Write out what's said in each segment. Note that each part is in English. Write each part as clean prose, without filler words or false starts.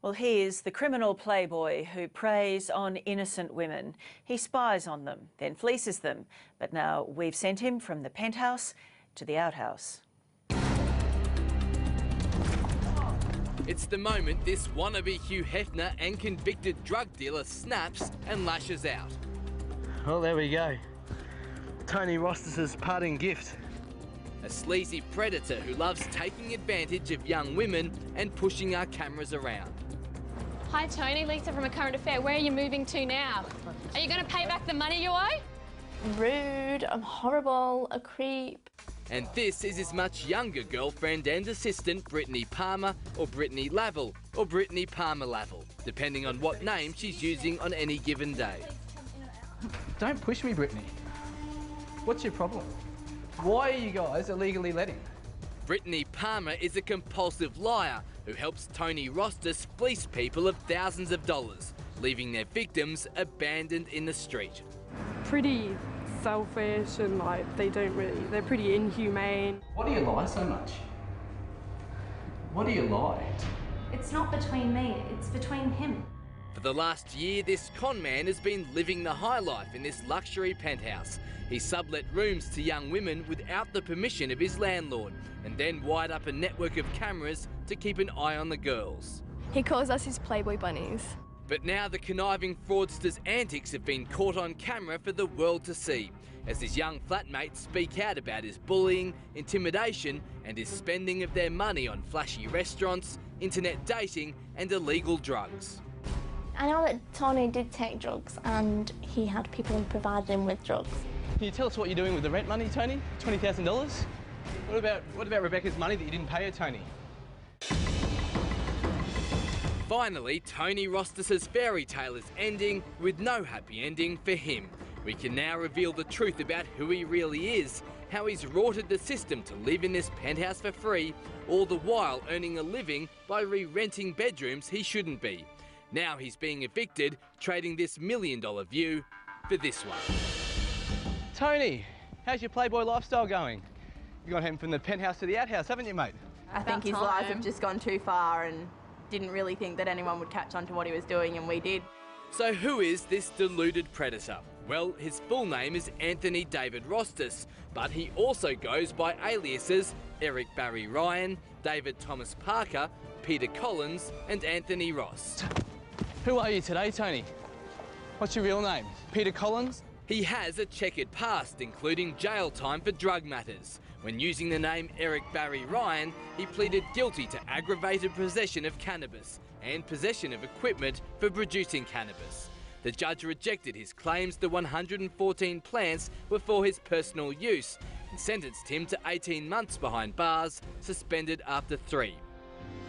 Well, he is the criminal playboy who preys on innocent women. He spies on them, then fleeces them. But now we've sent him from the penthouse to the outhouse. It's the moment this wannabe Hugh Hefner and convicted drug dealer snaps and lashes out. Well, there we go. Tony Rostis's parting gift. A sleazy predator who loves taking advantage of young women and pushing our cameras around. Hi Tony, Lisa from A Current Affair. Where are you moving to now? Are you going to pay back the money you owe? Rude, I'm horrible, a creep. And this is his much younger girlfriend and assistant, Brittany Palmer, or Brittany Lavelle, or Brittany Palmer Lavelle, depending on what name she's using on any given day. Don't push me, Brittany. What's your problem? Why are you guys illegally letting? Brittany Palmer is a compulsive liar who helps Tony Rostis fleece people of thousands of dollars, leaving their victims abandoned in the street. Pretty selfish and they're pretty inhumane. Why do you lie so much? Why do you lie? It's not between me, it's between him. For the last year, this con man has been living the high life in this luxury penthouse. He sublet rooms to young women without the permission of his landlord, and then wired up a network of cameras to keep an eye on the girls. He calls us his Playboy bunnies. But now the conniving fraudster's antics have been caught on camera for the world to see, as his young flatmates speak out about his bullying, intimidation, and his spending of their money on flashy restaurants, internet dating, and illegal drugs. I know that Tony did take drugs and he had people who provided him with drugs. Can you tell us what you're doing with the rent money, Tony? $20,000? What about Rebecca's money that you didn't pay her, Tony? Finally, Tony Rostis's fairy tale is ending with no happy ending for him. We can now reveal the truth about who he really is, how he's rorted the system to live in this penthouse for free, all the while earning a living by re-renting bedrooms he shouldn't be. Now he's being evicted, trading this $1 million view for this one. Tony, how's your Playboy lifestyle going? You got him from the penthouse to the outhouse, haven't you, mate? I think his life had just gone too far and didn't really think that anyone would catch on to what he was doing, and we did. So who is this deluded predator? Well, his full name is Anthony David Rostis, but he also goes by aliases Eric Barry Ryan, David Thomas Parker, Peter Collins, and Anthony Ross. Who are you today, Tony? What's your real name? Peter Collins? He has a checkered past, including jail time for drug matters. When using the name Eric Barry Ryan, he pleaded guilty to aggravated possession of cannabis and possession of equipment for producing cannabis. The judge rejected his claims the 114 plants were for his personal use and sentenced him to 18 months behind bars, suspended after 3.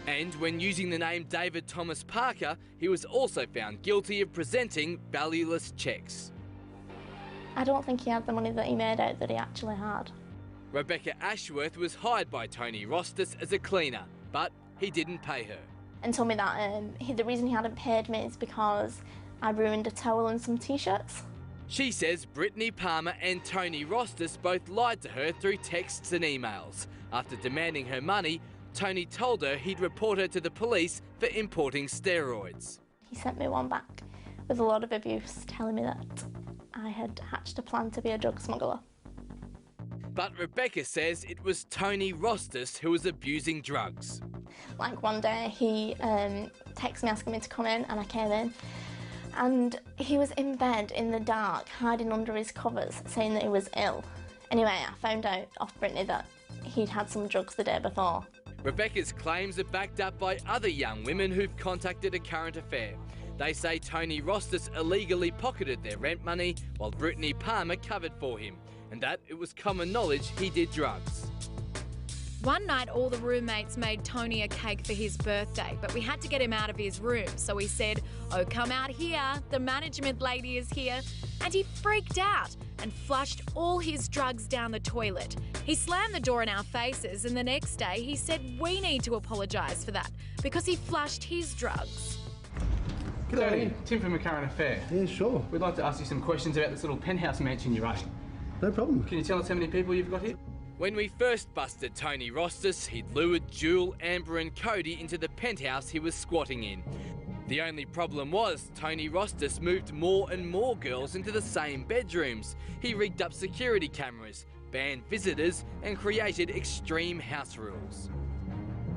And when using the name David Thomas Parker, he was also found guilty of presenting valueless cheques. I don't think he had the money that he made out that he actually had. Rebecca Ashworth was hired by Tony Rostis as a cleaner, but he didn't pay her. And told me that the reason he hadn't paid me is because I ruined a towel and some t-shirts. She says Brittany Palmer and Tony Rostis both lied to her through texts and emails. After demanding her money, Tony told her he'd report her to the police for importing steroids. He sent me one back with a lot of abuse, telling me that I had hatched a plan to be a drug smuggler. But Rebecca says it was Tony Rostis who was abusing drugs. Like one day he texted me asking me to come in, and I came in and he was in bed in the dark, hiding under his covers, saying that he was ill. Anyway, I found out off Brittany that he'd had some drugs the day before. Rebecca's claims are backed up by other young women who've contacted A Current Affair. They say Tony Rostis illegally pocketed their rent money while Brittany Palmer covered for him, and that it was common knowledge he did drugs. One night, all the roommates made Tony a cake for his birthday, but we had to get him out of his room. So we said, "Oh, come out here, the management lady is here." And he freaked out and flushed all his drugs down the toilet. He slammed the door in our faces, and the next day he said we need to apologise for that because he flushed his drugs. Tony, Tim from A Current Affair. Yeah, sure. We'd like to ask you some questions about this little penthouse mansion you're running. No problem. Can you tell us how many people you've got here? When we first busted Tony Rostis, he'd lured Jewel, Amber and Cody into the penthouse he was squatting in. The only problem was Tony Rostis moved more and more girls into the same bedrooms. He rigged up security cameras, banned visitors and created extreme house rules.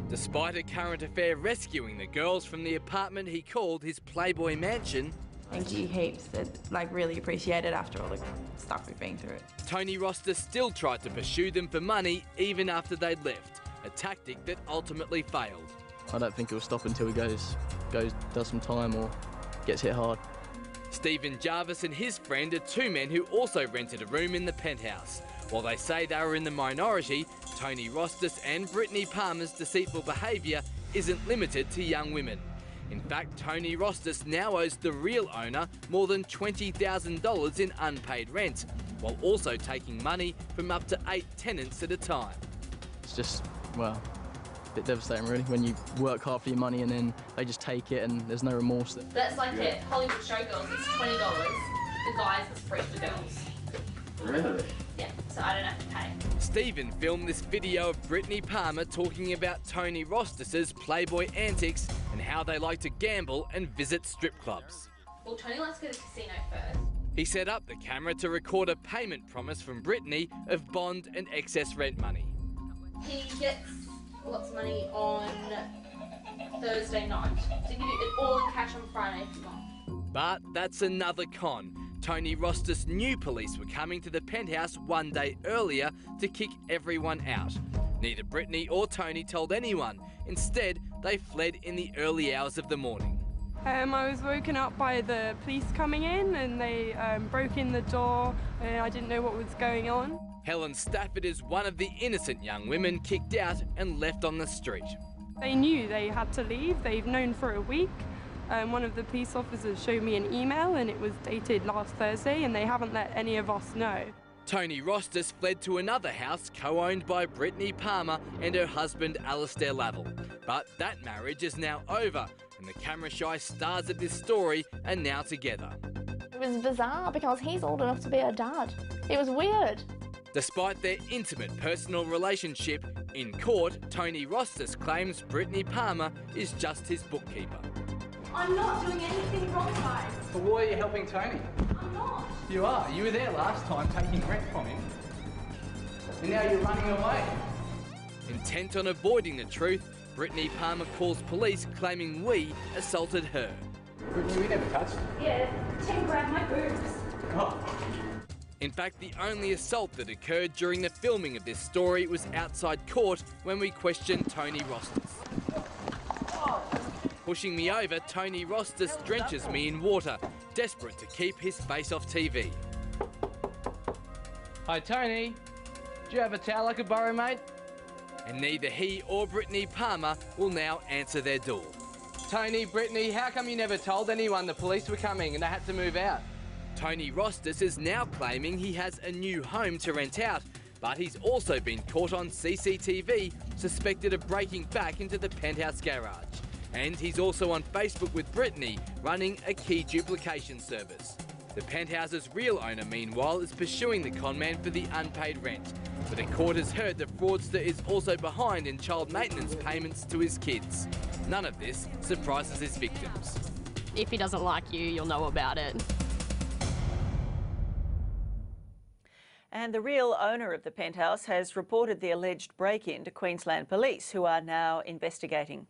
Despite a current affair rescuing the girls from the apartment he called his Playboy mansion, Thank you heaps. Really appreciate it after all the stuff we've been through. Tony Rostis still tried to pursue them for money even after they'd left, a tactic that ultimately failed. I don't think he'll stop until he does some time or gets hit hard. Stephen Jarvis and his friend are two men who also rented a room in the penthouse. While they say they were in the minority, Tony Rostis and Brittany Palmer's deceitful behaviour isn't limited to young women. In fact, Tony Rostis now owes the real owner more than $20,000 in unpaid rent, while also taking money from up to 8 tenants at a time. It's just, well, a bit devastating really, when you work hard for your money and then they just take it and there's no remorse. That's like it. Hollywood showgirls, it's $20. The guys, it's free for girls. Really? Yeah, so I don't have to pay. Stephen filmed this video of Brittany Palmer talking about Tony Rostis's Playboy antics and how they like to gamble and visit strip clubs. Well, Tony likes to go to the casino first. He set up the camera to record a payment promise from Brittany of bond and excess rent money. He gets lots of money on Thursday night to give you it all in cash on Friday if you want. But that's another con. Tony Rostis knew police were coming to the penthouse one day earlier to kick everyone out. Neither Brittany or Tony told anyone. Instead, they fled in the early hours of the morning. I was woken up by the police coming in and they broke in the door and I didn't know what was going on. Helen Stafford is one of the innocent young women kicked out and left on the street. They knew they had to leave. They've known for a week. One of the police officers showed me an email and it was dated last Thursday and they haven't let any of us know. Tony Rostis fled to another house co-owned by Brittany Palmer and her husband Alistair Lavelle. But that marriage is now over and the camera-shy stars of this story are now together. It was bizarre because he's old enough to be a dad. It was weird. Despite their intimate personal relationship, in court, Tony Rostis claims Brittany Palmer is just his bookkeeper. I'm not doing anything wrong, guys. But why are you helping Tony? I'm not. You are. You were there last time taking rent from him. And now you're running away. Intent on avoiding the truth, Brittany Palmer calls police claiming we assaulted her. Brittany, we never touched you. Yeah, Tim grabbed my boobs. Oh. In fact, the only assault that occurred during the filming of this story was outside court when we questioned Tony Rostis. Pushing me over, Tony Rostis drenches me in water, desperate to keep his face off TV. Hi, Tony. Do you have a towel I could borrow, mate? And neither he or Brittany Palmer will now answer their door. Tony, Brittany, how come you never told anyone the police were coming and they had to move out? Tony Rostis is now claiming he has a new home to rent out, but he's also been caught on CCTV, suspected of breaking back into the penthouse garage. And he's also on Facebook with Brittany, running a key duplication service. The penthouse's real owner, meanwhile, is pursuing the conman for the unpaid rent. But a court has heard the fraudster is also behind in child maintenance payments to his kids. None of this surprises his victims. If he doesn't like you, you'll know about it. And the real owner of the penthouse has reported the alleged break-in to Queensland Police, who are now investigating.